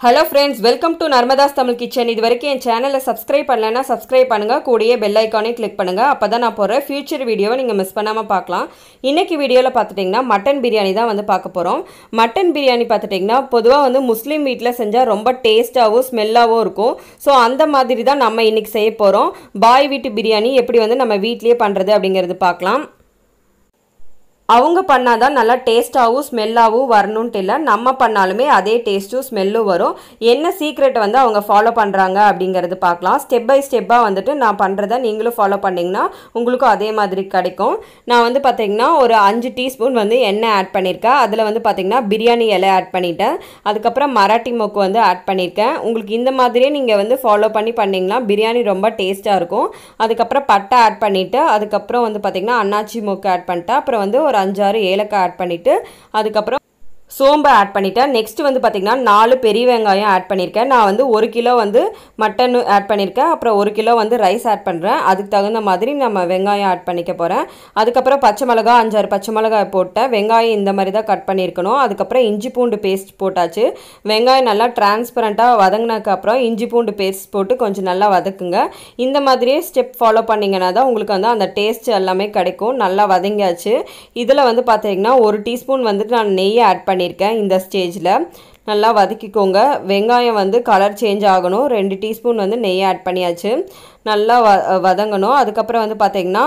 Hello friends, welcome to Narmada's Tamil Kitchen. இது வரைக்கும் என் சேனலை சப்ஸ்கிரைப் பண்ணலனா சப்ஸ்கிரைப் பண்ணுங்க, கூடயே பெல் ஐகானை கிளிக் பண்ணுங்க. அப்பதான் நான் போற ஃபியூச்சர் வீடியோவை நீங்க மிஸ் பண்ணாம பார்க்கலாம். இன்னைக்கு வீடியோல பார்த்துட்டீங்கன்னா மட்டன் பிரியாணி தான் வந்து பார்க்க போறோம். மட்டன் பிரியாணி பார்த்துட்டீங்கன்னா பொதுவா வந்து முஸ்லிம் வீட்ல செஞ்சா ரொம்ப டேஸ்டாவும் ஸ்மெல்லாவும் இருக்கும். சோ அந்த மாதிரி தான் நம்ம இன்னைக்கு செய்ய போறோம். பாய் வீட்டு பிரியாணி எப்படி வந்து நம்ம வீட்லயே பண்றது அப்படிங்கிறது பார்க்கலாம். அவங்க பண்ணாதான் நல்லா டேஸ்டாவும் ஸ்மெல்லாவும் வரணும்ட்டு இல்லை, நம்ம பண்ணாலுமே அதே டேஸ்ட்டும் ஸ்மெல்லும் வரும். என்ன சீக்ரெட் வந்து அவங்க ஃபாலோ பண்ணுறாங்க அப்படிங்கிறது பார்க்கலாம். ஸ்டெப் பை ஸ்டெப்பாக வந்துட்டு நான் பண்ணுறத நீங்களும் ஃபாலோ பண்ணிங்கன்னா உங்களுக்கும் அதே மாதிரி கிடைக்கும். நான் வந்து பார்த்திங்கன்னா ஒரு 5 டீஸ்பூன் வந்து எண்ணெய் ஆட் பண்ணியிருக்கேன். அதில் வந்து பார்த்திங்கன்னா பிரியாணி இலை ஆட் பண்ணிட்டேன். அதுக்கப்புறம் மராட்டி மொக்கு வந்து ஆட் பண்ணியிருக்கேன். உங்களுக்கு இந்த மாதிரியே நீங்கள் வந்து ஃபாலோ பண்ணிங்கன்னா பிரியாணி ரொம்ப டேஸ்ட்டாக இருக்கும். அதுக்கப்புறம் பட்டை ஆட் பண்ணிவிட்டு அதுக்கப்புறம் வந்து பார்த்திங்கன்னா அன்னாச்சி மொக்கு ஆட் பண்ணிட்டேன். அப்புறம் வந்து ஒரு 5-6 ஏலக்காய் ஆட் பண்ணிவிட்டு அதுக்கப்புறம் சோம்பு ஆட் பண்ணிட்டேன். நெக்ஸ்ட் வந்து பார்த்திங்கன்னா 4 பெரிய வெங்காயம் ஆட் பண்ணியிருக்கேன். நான் வந்து 1 கிலோ வந்து மட்டன் ஆட் பண்ணியிருக்கேன். அப்புறம் 1 கிலோ வந்து ரைஸ் ஆட் பண்ணுறேன். அதுக்கு தகுந்த மாதிரி நம்ம வெங்காயம் ஆட் பண்ணிக்க போகிறேன். அதுக்கப்புறம் பச்சை மிளகா 5-6 பச்சை மிளகாய் போட்டேன். வெங்காயம் இந்த மாதிரி தான் கட் பண்ணியிருக்கணும். அதுக்கப்புறம் இஞ்சி பூண்டு பேஸ்ட் போட்டாச்சு. வெங்காயம் நல்லா டிரான்ஸ்பரண்ட்டாக வதங்கினதுக்கப்புறம் இஞ்சி பூண்டு பேஸ்ட் போட்டு கொஞ்சம் நல்லா வதக்குங்க. இந்த மாதிரியே ஸ்டெப் ஃபாலோ பண்ணிங்கன்னா தான் உங்களுக்கு வந்து அந்த டேஸ்ட் எல்லாமே கிடைக்கும். நல்லா வதங்கியாச்சு. இதில் வந்து பார்த்தீங்கன்னா 1 டீஸ்பூன் வந்துட்டு நான் நெய்யை ஆட் பண்ணியிருக்கேன். இந்த ஸ்டேஜில் நல்லா வதக்கிக்கோங்க. வெங்காயம் வந்து கலர் சேஞ்ச் ஆகணும். 2 டீஸ்பூன் வந்து நெய் ஆட் பண்ணியாச்சு. நல்லா வதங்கணும். அதுக்கப்புறம் வந்து பார்த்திங்கன்னா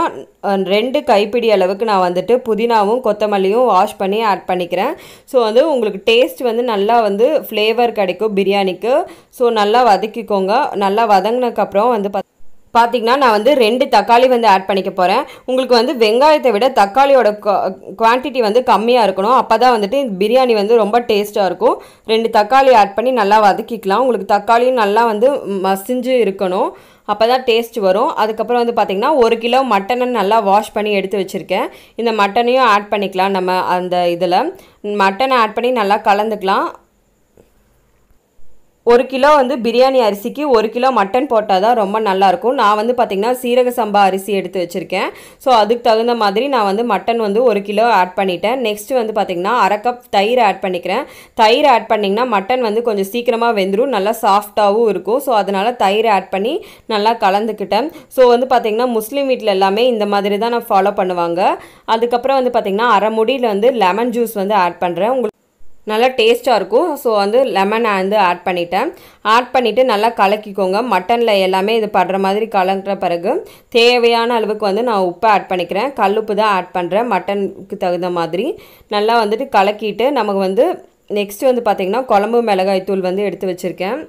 2 கைப்பிடி அளவுக்கு நான் வந்துட்டு புதினாவும் கொத்தமல்லியும் வாஷ் பண்ணி ஆட் பண்ணிக்கிறேன். ஸோ வந்து உங்களுக்கு டேஸ்ட் வந்து நல்லா வந்து ஃப்ளேவர் கிடைக்கும் பிரியாணிக்கு. ஸோ நல்லா வதக்கிக்கோங்க. நல்லா வதங்கினதுக்கப்புறம் வந்து பார்த்திங்கன்னா நான் வந்து 2 தக்காளி வந்து ஆட் பண்ணிக்க போகிறேன். உங்களுக்கு வந்து வெங்காயத்தை விட தக்காளியோட குவான்டிட்டி வந்து கம்மியாக இருக்கணும். அப்போ தான் வந்துட்டு பிரியாணி வந்து ரொம்ப டேஸ்ட்டாக இருக்கும். 2 தக்காளி ஆட் பண்ணி நல்லா வதக்கிக்கலாம். உங்களுக்கு தக்காளியும் நல்லா வந்து மசிஞ்சு இருக்கணும். அப்போ தான் டேஸ்ட் வரும். அதுக்கப்புறம் வந்து பார்த்திங்கன்னா 1 கிலோ மட்டனை நல்லா வாஷ் பண்ணி எடுத்து வச்சுருக்கேன். இந்த மட்டனையும் ஆட் பண்ணிக்கலாம். நம்ம அந்த இதில் மட்டனை ஆட் பண்ணி நல்லா கலந்துக்கலாம். 1 கிலோ வந்து பிரியாணி அரிசிக்கு 1 கிலோ மட்டன் போட்டால் தான் ரொம்ப நல்லாயிருக்கும். நான் வந்து பார்த்திங்கன்னா சீரக சம்பா அரிசி எடுத்து வச்சுருக்கேன். ஸோ அதுக்கு தகுந்த மாதிரி நான் வந்து மட்டன் வந்து 1 கிலோ ஆட் பண்ணிட்டேன். நெக்ஸ்ட்டு வந்து பார்த்திங்கன்னா 1/2 கப் தயிர் ஆட் பண்ணிக்கிறேன். தயிர் ஆட் பண்ணிங்கன்னா மட்டன் வந்து கொஞ்சம் சீக்கிரமாக வெந்துடும், நல்லா சாஃப்டாகவும் இருக்கும். ஸோ அதனால் தயிர் ஆட் பண்ணி நல்லா கலந்துக்கிட்டேன். ஸோ வந்து பார்த்திங்கன்னா முஸ்லீம் வீட்டில் எல்லாமே இந்த மாதிரி தான் நான் ஃபாலோ பண்ணுவாங்க. அதுக்கப்புறம் வந்து பார்த்திங்கன்னா 1/2 மூடியில் வந்து லெமன் ஜூஸ் வந்து ஆட் பண்ணுறேன். உங்களுக்கு நல்லா டேஸ்ட்டாக இருக்கும். ஸோ வந்து லெமன் வந்து ஆட் பண்ணிட்டேன். ஆட் பண்ணிவிட்டு நல்லா கலக்கிக்கோங்க. மட்டனில் எல்லாமே இது படுற மாதிரி கலக்கிற பிறகு தேவையான அளவுக்கு வந்து நான் உப்பு ஆட் பண்ணிக்கிறேன். கல்லுப்பு தான் ஆட் பண்ணுறேன் மட்டனுக்கு தகுந்த மாதிரி. நல்லா வந்துட்டு கலக்கிட்டு நமக்கு வந்து நெக்ஸ்ட்டு வந்து பார்த்திங்கன்னா குழம்பு மிளகாய் தூள் வந்து எடுத்து வச்சுருக்கேன்.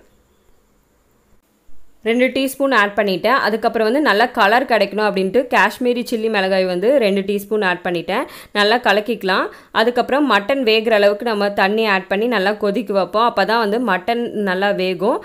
2 டீஸ்பூன் ஆட் பண்ணிட்டேன். அதுக்கப்புறம் வந்து நல்லா கலர் கிடைக்கணும் அப்படின்ட்டு காஷ்மீரி சில்லி மிளகாய் வந்து 2 டீஸ்பூன் ஆட் பண்ணிட்டேன். நல்லா கலக்கிக்கலாம். அதுக்கப்புறம் மட்டன் வேகிற அளவுக்கு நம்ம தண்ணி ஆட் பண்ணி நல்லா கொதிக்க வைப்போம். அப்போ தான் வந்து மட்டன் நல்லா வேகும்.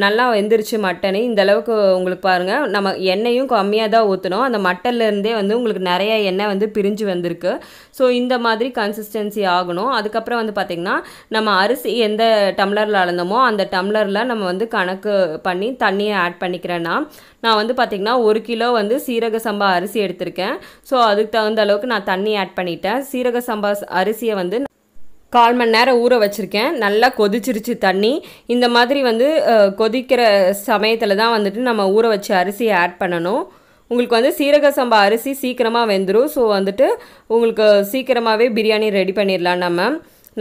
நல்லா வெந்துருச்சு மட்டனு. இந்த அளவுக்கு உங்களுக்கு பாருங்கள், நம்ம எண்ணெயும் கம்மியாக தான் ஊற்றணும். அந்த மட்டன்லேருந்தே வந்து உங்களுக்கு நிறைய எண்ணெய் வந்து பிரிஞ்சு வந்திருக்கு. ஸோ இந்த மாதிரி கன்சிஸ்டன்சி ஆகணும். அதுக்கப்புறம் வந்து பார்த்திங்கன்னா நம்ம அரிசி எந்த டம்ளரில் அளந்தோமோ அந்த டம்ளரில் நம்ம வந்து கணக்கு பண்ணி தண்ணியை ஆட் பண்ணிக்கிறேன்னா, நான் வந்து பார்த்திங்கன்னா 1 கிலோ வந்து சீரக சம்பா அரிசி எடுத்திருக்கேன். ஸோ அதுக்கு தகுந்த அளவுக்கு நான் தண்ணி ஆட் பண்ணிட்டேன். சீரக சம்பா அரிசியை வந்து 1/4 மணி நேரம் ஊற வச்சுருக்கேன். நல்லா கொதிச்சிருச்சு தண்ணி. இந்த மாதிரி வந்து கொதிக்கிற சமயத்தில் தான் வந்துட்டு நம்ம ஊற வச்ச அரிசியை ஆட் பண்ணணும். உங்களுக்கு வந்து சீரக சம்பா அரிசி சீக்கிரமாக வெந்துடும். ஸோ வந்துட்டு உங்களுக்கு சீக்கிரமாகவே பிரியாணி ரெடி பண்ணிடலாம். நம்ம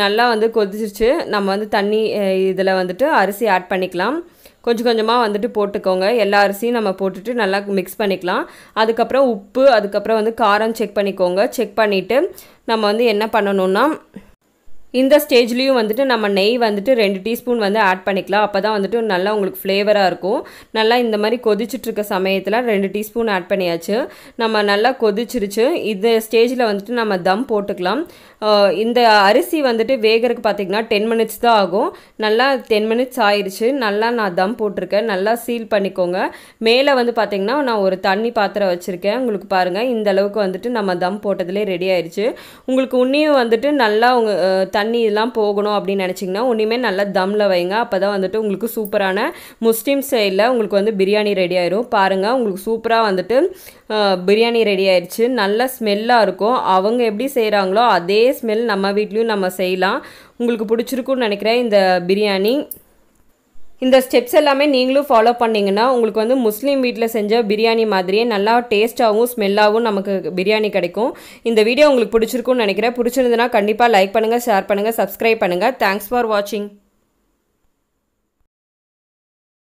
நல்லா வந்து கொதிச்சிருச்சு. நம்ம வந்து தண்ணி இதில் வந்துட்டு அரிசி ஆட் பண்ணிக்கலாம். கொஞ்சம் கொஞ்சமாக வந்துட்டு போட்டுக்கோங்க. எல்லா அரிசியும் நம்ம போட்டுட்டு நல்லா மிக்ஸ் பண்ணிக்கலாம். அதுக்கப்புறம் உப்பு, அதுக்கப்புறம் வந்து காரம் செக் பண்ணிக்கோங்க. செக் பண்ணிவிட்டு நம்ம வந்து என்ன பண்ணணும்னா இந்த ஸ்டேஜ்லேயும் வந்துட்டு நம்ம நெய் வந்துட்டு 2 டீஸ்பூன் வந்து ஆட் பண்ணிக்கலாம். அப்போ தான் வந்துட்டு நல்லா உங்களுக்கு ஃப்ளேவராக இருக்கும். நல்லா இந்த மாதிரி கொதிச்சுட்ருக்க சமயத்தில் 2 டீஸ்பூன் ஆட் பண்ணியாச்சு. நம்ம நல்லா கொதிச்சிருச்சு. இந்த ஸ்டேஜில் வந்துட்டு நம்ம தம் போட்டுக்கலாம். இந்த அரிசி வந்துட்டு வேகிறதுக்கு பார்த்திங்கன்னா 10 மினிட்ஸ் தான் ஆகும். நல்லா 10 மினிட்ஸ் ஆயிடுச்சு. நல்லா நான் தம் போட்டிருக்கேன். நல்லா சீல் பண்ணிக்கோங்க. மேலே வந்து பார்த்திங்கன்னா நான் ஒரு தண்ணி பாத்திரம் வச்சுருக்கேன். உங்களுக்கு பாருங்கள், இந்த அளவுக்கு வந்துட்டு நம்ம தம் போட்டதுலேயே ரெடி ஆயிடுச்சு. உங்களுக்கு உன்னியும் வந்துட்டு நல்லா தண்ணி இதெல்லாம் போகணும் அப்படின்னு நினச்சிங்கன்னா ஒன்றுமே நல்லா தம்மில் வைங்க. அப்போ தான் வந்துட்டு உங்களுக்கு சூப்பரான முஸ்லீம் ஸ்டைலில் உங்களுக்கு வந்து பிரியாணி ரெடி ஆயிரும். பாருங்கள், உங்களுக்கு சூப்பராக வந்துட்டு பிரியாணி ரெடி ஆயிடுச்சு. நல்ல ஸ்மெல்லாக இருக்கும். அவங்க எப்படி செய்கிறாங்களோ அதே ஸ்மெல் நம்ம வீட்லேயும் நம்ம செய்யலாம். உங்களுக்கு பிடிச்சிருக்குன்னு நினைக்கிறேன் இந்த பிரியாணி. இந்த ஸ்டெப்ஸ் எல்லாமே நீங்களும் ஃபாலோ பண்ணிங்கன்னா உங்களுக்கு வந்து முஸ்லீம் வீட்டில் செஞ்ச பிரியாணி மாதிரியே நல்லா டேஸ்ட்டாகவும் ஸ்மெல்லாகவும் நமக்கு பிரியாணி கிடைக்கும். இந்த வீடியோ உங்களுக்கு பிடிச்சிருக்குன்னு நினைக்கிறேன். பிடிச்சிருந்ததுன்னா கண்டிப்பாக லைக் பண்ணுங்கள், ஷேர் பண்ணுங்கள், சப்ஸ்கிரைப் பண்ணுங்கள். தேங்க்ஸ் ஃபார் வாட்சிங்.